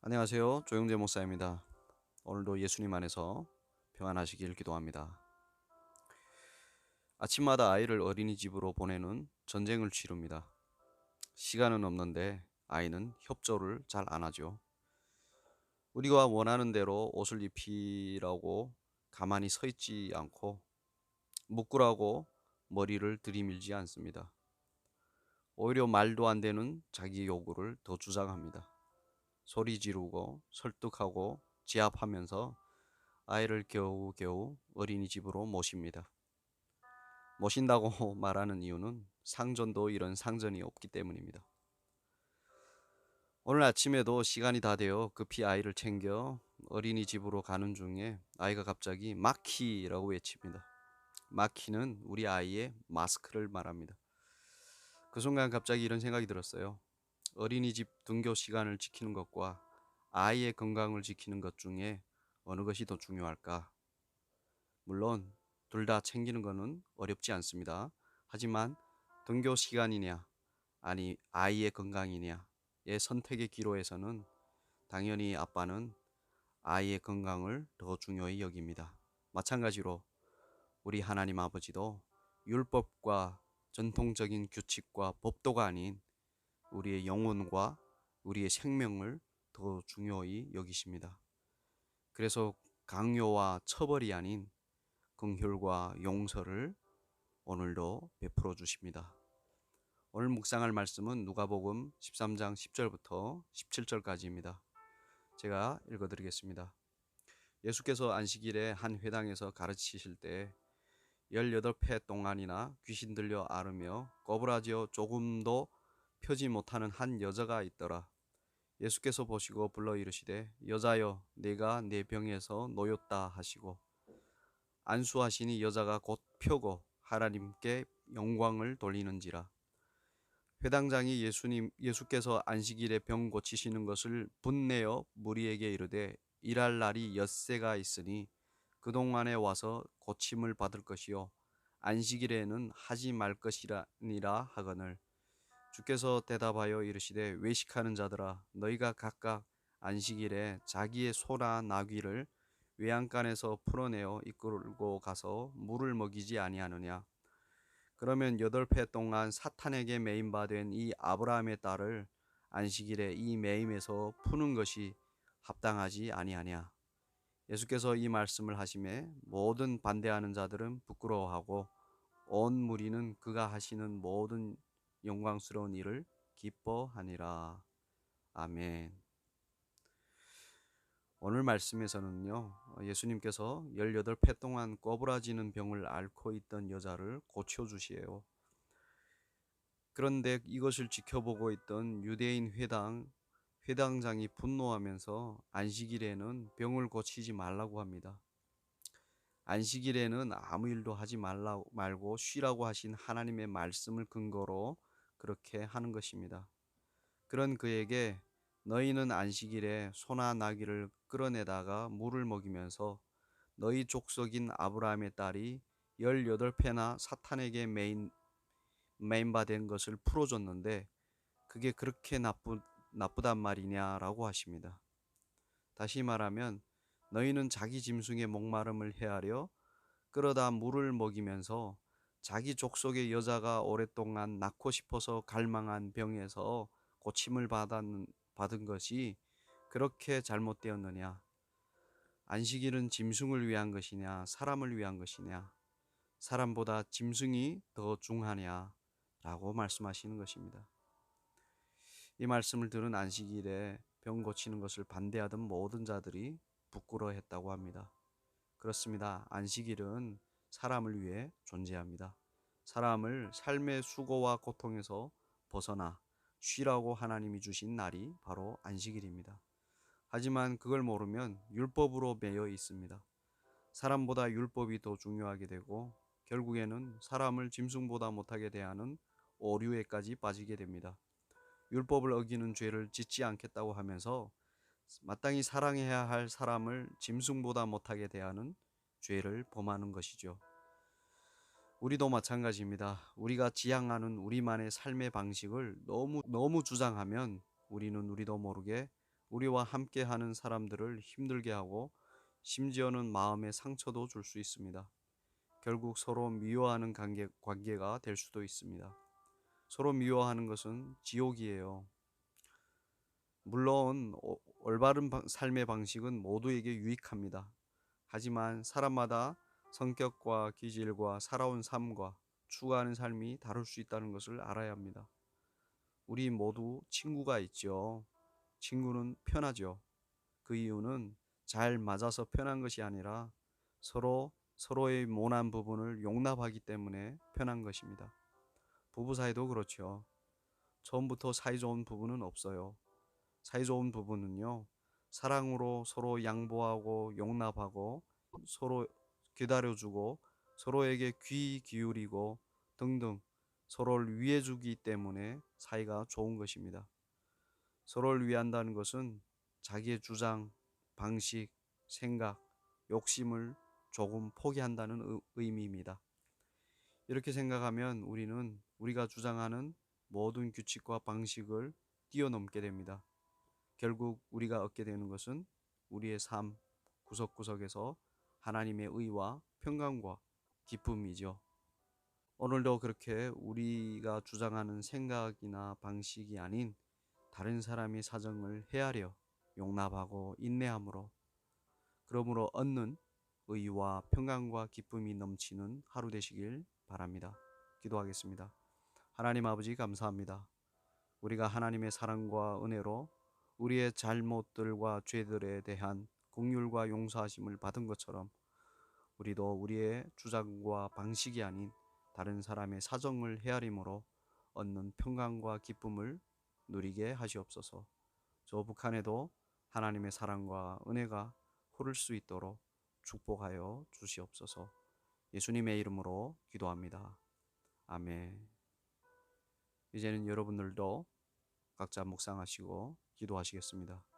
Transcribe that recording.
안녕하세요. 조영재 목사입니다. 오늘도 예수님 안에서 평안하시길 기도합니다. 아침마다 아이를 어린이집으로 보내는 전쟁을 치릅니다. 시간은 없는데 아이는 협조를 잘 안 하죠. 우리가 원하는 대로 옷을 입히라고 가만히 서 있지 않고 묶으라고 머리를 들이밀지 않습니다. 오히려 말도 안 되는 자기 요구를 더 주장합니다. 소리 지르고 설득하고 제압하면서 아이를 겨우겨우 어린이집으로 모십니다. 모신다고 말하는 이유는 상전도 이런 상전이 없기 때문입니다. 오늘 아침에도 시간이 다 되어 급히 아이를 챙겨 어린이집으로 가는 중에 아이가 갑자기 마키라고 외칩니다. 마키는 우리 아이의 마스크를 말합니다. 그 순간 갑자기 이런 생각이 들었어요. 어린이집 등교 시간을 지키는 것과 아이의 건강을 지키는 것 중에 어느 것이 더 중요할까? 물론 둘 다 챙기는 것은 어렵지 않습니다. 하지만 등교 시간이냐 아니 아이의 건강이냐의 선택의 기로에서는 당연히 아빠는 아이의 건강을 더 중요히 여깁니다. 마찬가지로 우리 하나님 아버지도 율법과 전통적인 규칙과 법도가 아닌 우리의 영혼과 우리의 생명을 더 중요히 여기십니다. 그래서 강요와 처벌이 아닌 긍휼과 용서를 오늘도 베풀어 주십니다. 오늘 묵상할 말씀은 누가복음 13장 10절부터 17절까지입니다. 제가 읽어드리겠습니다. 예수께서 안식일에 한 회당에서 가르치실 때 18회 동안이나 귀신 들려 앓으며 꼬부라지어 조금도 펴지 못하는 한 여자가 있더라. 예수께서 보시고 불러 이르시되 여자여 네가 내 병에서 놓였다 하시고 안수하시니 여자가 곧 펴고 하나님께 영광을 돌리는지라. 회당장이 예수께서 안식일에 병 고치시는 것을 분내어 무리에게 이르되 일할 날이 엿새가 있으니 그동안에 와서 고침을 받을 것이요 안식일에는 하지 말 것이니라 하거늘. 주께서 대답하여 이르시되 외식하는 자들아 너희가 각각 안식일에 자기의 소나 나귀를 외양간에서 풀어내어 이끌고 가서 물을 먹이지 아니하느냐. 그러면 8회 동안 사탄에게 매임받은 이 아브라함의 딸을 안식일에 이 매임에서 푸는 것이 합당하지 아니하냐. 예수께서 이 말씀을 하심에 모든 반대하는 자들은 부끄러워하고 온 무리는 그가 하시는 모든 영광스러운 일을 기뻐하니라. 아멘. 오늘 말씀에서는요, 예수님께서 18회 동안 꼬부라지는 병을 앓고 있던 여자를 고쳐주시에요. 그런데 이것을 지켜보고 있던 유대인 회당장이 분노하면서 안식일에는 병을 고치지 말라고 합니다. 안식일에는 아무 일도 하지 말고 쉬라고 하신 하나님의 말씀을 근거로 그렇게 하는 것입니다. 그런 그에게 너희는 안식일에 소나 나귀를 끌어내다가 물을 먹이면서 너희 족속인 아브라함의 딸이 18회나 사탄에게 매임받은 것을 풀어줬는데 그게 그렇게 나쁘단 말이냐라고 하십니다. 다시 말하면 너희는 자기 짐승의 목마름을 헤아려 끌어다 물을 먹이면서 자기 족속의 여자가 오랫동안 낳고 싶어서 갈망한 병에서 고침을 받은 것이 그렇게 잘못되었느냐? 안식일은 짐승을 위한 것이냐, 사람을 위한 것이냐, 사람보다 짐승이 더 중하냐? 라고 말씀하시는 것입니다. 이 말씀을 들은 안식일에 병 고치는 것을 반대하던 모든 자들이 부끄러워했다고 합니다. 그렇습니다. 안식일은 사람을 위해 존재합니다. 사람을 삶의 수고와 고통에서 벗어나 쉬라고 하나님이 주신 날이 바로 안식일입니다. 하지만 그걸 모르면 율법으로 매여 있습니다. 사람보다 율법이 더 중요하게 되고 결국에는 사람을 짐승보다 못하게 대하는 오류에까지 빠지게 됩니다. 율법을 어기는 죄를 짓지 않겠다고 하면서 마땅히 사랑해야 할 사람을 짐승보다 못하게 대하는 죄를 범하는 것이죠. 우리도 마찬가지입니다. 우리가 지향하는 우리만의 삶의 방식을 너무 주장하면 우리는 우리도 모르게 우리와 함께 하는 사람들을 힘들게 하고 심지어는 마음에 상처도 줄 수 있습니다. 결국 서로 미워하는 관계가 될 수도 있습니다. 서로 미워하는 것은 지옥이에요. 물론 올바른 삶의 방식은 모두에게 유익합니다. 하지만 사람마다 성격과 기질과 살아온 삶과 추구하는 삶이 다를 수 있다는 것을 알아야 합니다. 우리 모두 친구가 있죠. 친구는 편하죠. 그 이유는 잘 맞아서 편한 것이 아니라 서로의 모난 부분을 용납하기 때문에 편한 것입니다. 부부 사이도 그렇죠. 처음부터 사이좋은 부부는 없어요. 사이좋은 부부는요, 사랑으로 서로 양보하고 용납하고 서로 기다려주고 서로에게 귀 기울이고 등등 서로를 위해주기 때문에 사이가 좋은 것입니다. 서로를 위한다는 것은 자기의 주장, 방식, 생각, 욕심을 조금 포기한다는 의미입니다. 이렇게 생각하면 우리는 우리가 주장하는 모든 규칙과 방식을 뛰어넘게 됩니다. 결국 우리가 얻게 되는 것은 우리의 삶 구석구석에서 하나님의 의와 평강과 기쁨이죠. 오늘도 그렇게 우리가 주장하는 생각이나 방식이 아닌 다른 사람의 사정을 헤아려 용납하고 인내함으로 그러므로 얻는 의와 평강과 기쁨이 넘치는 하루 되시길 바랍니다. 기도하겠습니다. 하나님 아버지 감사합니다. 우리가 하나님의 사랑과 은혜로 우리의 잘못들과 죄들에 대한 긍휼과 용서하심을 받은 것처럼 우리도 우리의 주장과 방식이 아닌 다른 사람의 사정을 헤아림으로 얻는 평강과 기쁨을 누리게 하시옵소서. 저 북한에도 하나님의 사랑과 은혜가 흐를 수 있도록 축복하여 주시옵소서. 예수님의 이름으로 기도합니다. 아멘. 이제는 여러분들도 각자 묵상하시고 기도하시겠습니다.